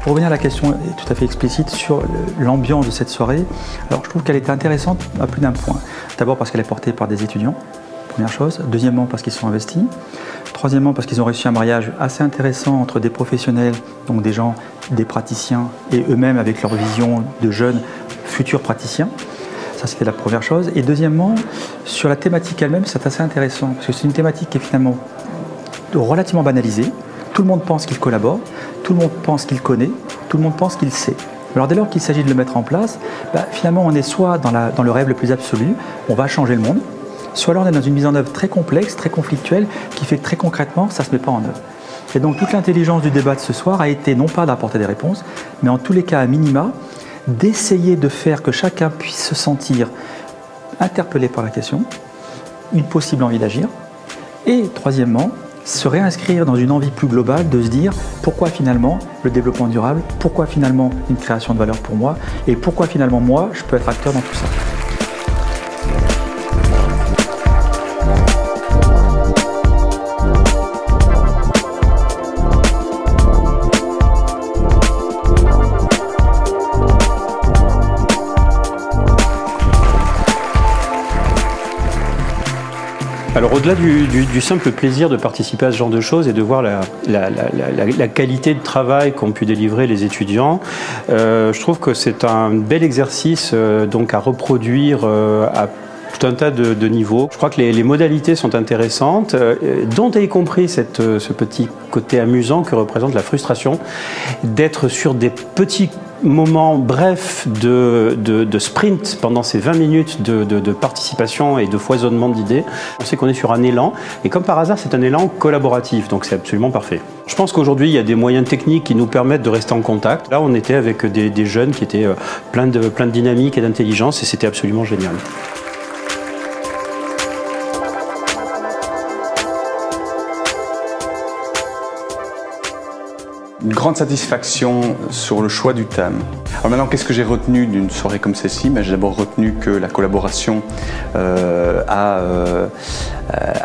Pour revenir à la question tout à fait explicite sur l'ambiance de cette soirée, alors je trouve qu'elle était intéressante à plus d'un point. D'abord parce qu'elle est portée par des étudiants, première chose. Deuxièmement parce qu'ils sont investis. Troisièmement parce qu'ils ont réussi un mariage assez intéressant entre des professionnels, donc des gens, des praticiens, et eux-mêmes avec leur vision de jeunes futurs praticiens. Ça, c'était la première chose. Et deuxièmement, sur la thématique elle-même, c'est assez intéressant parce que c'est une thématique qui est finalement relativement banalisée. Tout le monde pense qu'il collabore, tout le monde pense qu'il connaît, tout le monde pense qu'il sait. Alors dès lors qu'il s'agit de le mettre en place, finalement on est soit dans le rêve le plus absolu, on va changer le monde, soit alors on est dans une mise en œuvre très complexe, très conflictuelle, qui fait que très concrètement ça ne se met pas en œuvre. Et donc toute l'intelligence du débat de ce soir a été non pas d'apporter des réponses, mais en tous les cas à minima, d'essayer de faire que chacun puisse se sentir interpellé par la question, une possible envie d'agir, et troisièmement, se réinscrire dans une envie plus globale de se dire pourquoi finalement le développement durable, pourquoi finalement une création de valeur pour moi et pourquoi finalement moi je peux être acteur dans tout ça. Alors au-delà du simple plaisir de participer à ce genre de choses et de voir la qualité de travail qu'ont pu délivrer les étudiants, je trouve que c'est un bel exercice donc à reproduire à tout un tas de niveaux. Je crois que les modalités sont intéressantes, dont y compris ce petit côté amusant que représente la frustration d'être sur des petits moments brefs de sprint pendant ces 20 minutes de participation et de foisonnement d'idées. On sait qu'on est sur un élan et comme par hasard c'est un élan collaboratif, donc c'est absolument parfait. Je pense qu'aujourd'hui il y a des moyens techniques qui nous permettent de rester en contact. Là on était avec des jeunes qui étaient plein de dynamique et d'intelligence et c'était absolument génial. Une grande satisfaction sur le choix du thème. Alors maintenant, qu'est-ce que j'ai retenu d'une soirée comme celle-ci? J'ai d'abord retenu que la collaboration a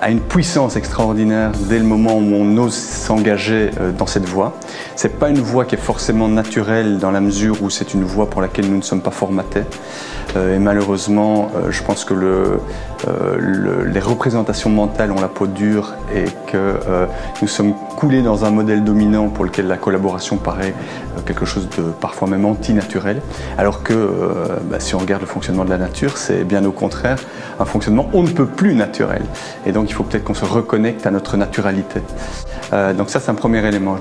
une puissance extraordinaire dès le moment où on ose s'engager dans cette voie. C'est pas une voie qui est forcément naturelle dans la mesure où c'est une voie pour laquelle nous ne sommes pas formatés. Et malheureusement, je pense que les représentations mentales ont la peau dure et que nous sommes coulés dans un modèle dominant pour lequel la collaboration paraît quelque chose de parfois même anti-naturel, alors que si on regarde le fonctionnement de la nature, c'est bien au contraire un fonctionnement on ne peut plus naturel. Et donc il faut peut-être qu'on se reconnecte à notre naturalité. Donc ça c'est un premier élément.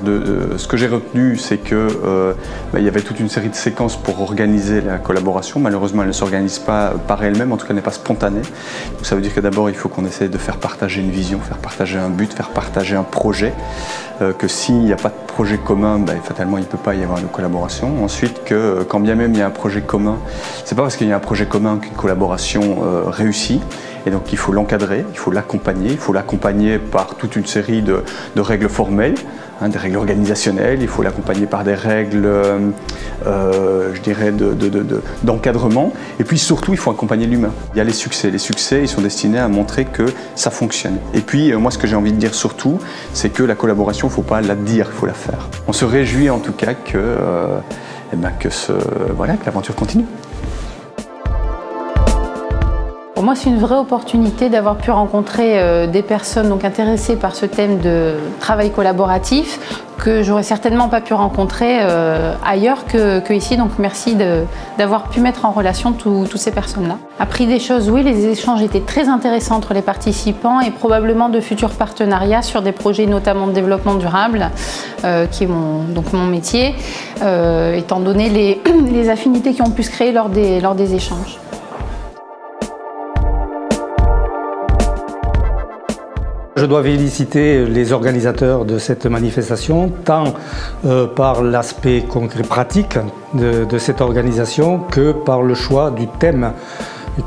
Ce que j'ai retenu, c'est que il y avait toute une série de séquences pour organiser la collaboration. Malheureusement, elle ne s'organise pas par elle-même, en tout cas elle n'est pas spontanée. Donc ça veut dire que d'abord il faut qu'on essaie de faire partager une vision, faire partager un but, faire partager un projet. Que s'il n'y a pas de projet commun, fatalement il ne peut pas y avoir de collaboration. Ensuite, que quand bien même il y a un projet commun, c'est pas parce qu'il y a un projet commun qu'une collaboration réussit. Et donc il faut l'encadrer, il faut l'accompagner par toute une série de règles formelles, des règles organisationnelles, il faut l'accompagner par des règles, je dirais, d'encadrement. Et puis surtout, il faut accompagner l'humain. Il y a les succès ils sont destinés à montrer que ça fonctionne. Et puis moi, ce que j'ai envie de dire surtout, c'est que la collaboration, il ne faut pas la dire, il faut la faire. On se réjouit en tout cas que l'aventure continue. Pour moi, c'est une vraie opportunité d'avoir pu rencontrer des personnes donc intéressées par ce thème de travail collaboratif que j'aurais certainement pas pu rencontrer ailleurs que ici. Donc merci d'avoir pu mettre en relation toutes ces personnes-là. Appris des choses, oui, les échanges étaient très intéressants entre les participants et probablement de futurs partenariats sur des projets notamment de développement durable, qui est mon métier, étant donné les affinités qui ont pu se créer lors des échanges. Je dois féliciter les organisateurs de cette manifestation, tant par l'aspect concret pratique de cette organisation que par le choix du thème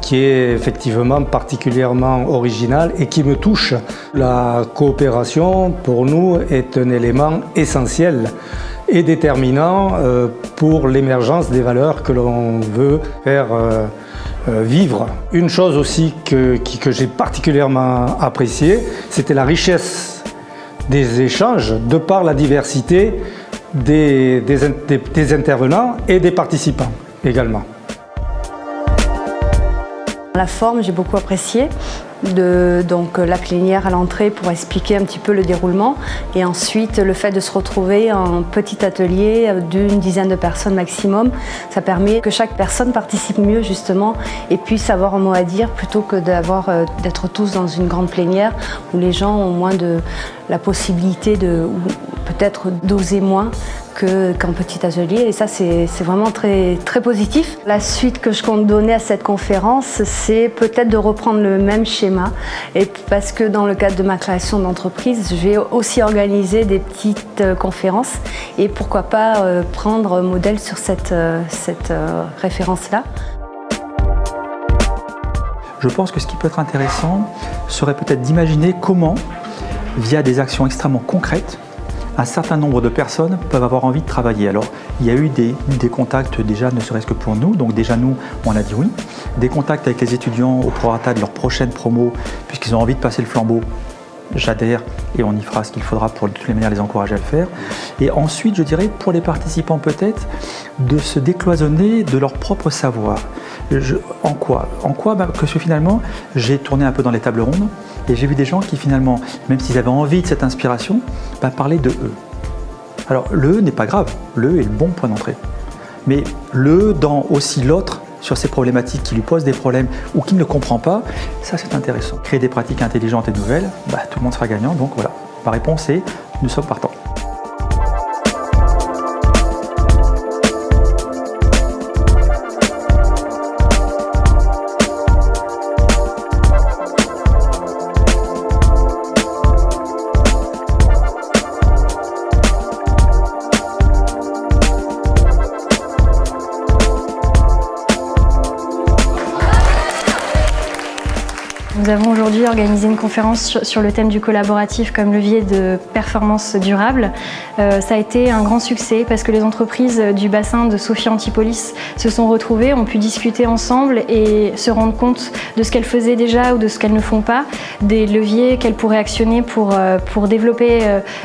qui est effectivement particulièrement original et qui me touche. La coopération, pour nous, est un élément essentiel et déterminant pour l'émergence des valeurs que l'on veut faire vivre. Une chose aussi que j'ai particulièrement appréciée, c'était la richesse des échanges de par la diversité des intervenants et des participants également. La forme, j'ai beaucoup apprécié. Donc la plénière à l'entrée pour expliquer un petit peu le déroulement et ensuite le fait de se retrouver en petit atelier d'une dizaine de personnes maximum, ça permet que chaque personne participe mieux justement et puisse avoir un mot à dire plutôt que d'être tous dans une grande plénière où les gens ont moins la possibilité peut-être d'oser moins qu'en petit atelier et ça c'est vraiment très, très positif. La suite que je compte donner à cette conférence, c'est peut-être de reprendre le même schéma et parce que dans le cadre de ma création d'entreprise, je vais aussi organiser des petites conférences et pourquoi pas prendre modèle sur cette référence-là. Je pense que ce qui peut être intéressant serait peut-être d'imaginer comment, via des actions extrêmement concrètes, un certain nombre de personnes peuvent avoir envie de travailler. Alors, il y a eu des contacts déjà, ne serait-ce que pour nous, donc déjà nous, on a dit oui. Des contacts avec les étudiants au prorata de leur prochaine promo, puisqu'ils ont envie de passer le flambeau. J'adhère et on y fera ce qu'il faudra pour de toutes les manières les encourager à le faire. Et ensuite, je dirais, pour les participants peut-être, de se décloisonner de leur propre savoir. En quoi que finalement, j'ai tourné un peu dans les tables rondes et j'ai vu des gens qui finalement, même s'ils avaient envie de cette inspiration, parlaient de eux. Alors le n'est pas grave, le est le bon point d'entrée. Mais le dans aussi l'autre, sur ces problématiques qui lui posent des problèmes ou qu'il ne comprend pas, ça c'est intéressant. Créer des pratiques intelligentes et nouvelles, tout le monde sera gagnant, donc voilà. Ma réponse est, nous sommes partants. Nous avons aujourd'hui organisé une conférence sur le thème du collaboratif comme levier de performance durable. Ça a été un grand succès parce que les entreprises du bassin de Sophia Antipolis se sont retrouvées, ont pu discuter ensemble et se rendre compte de ce qu'elles faisaient déjà ou de ce qu'elles ne font pas, des leviers qu'elles pourraient actionner pour développer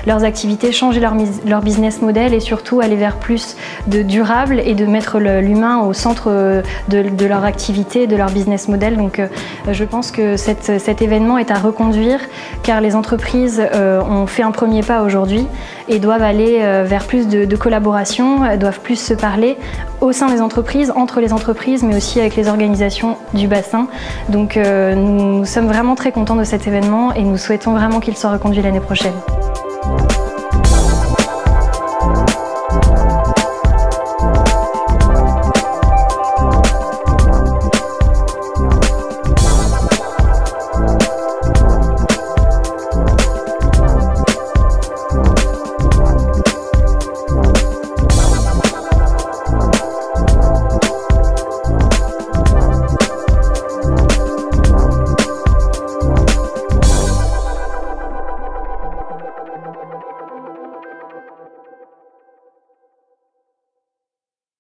leurs activités, changer leur business model et surtout aller vers plus de durable et de mettre l'humain au centre de leur activité, de leur business model. Donc je pense que cet événement est à reconduire car les entreprises ont fait un premier pas aujourd'hui et doivent aller vers plus de collaboration, doivent plus se parler au sein des entreprises, entre les entreprises, mais aussi avec les organisations du bassin. Donc nous sommes vraiment très contents de cet événement et nous souhaitons vraiment qu'il soit reconduit l'année prochaine.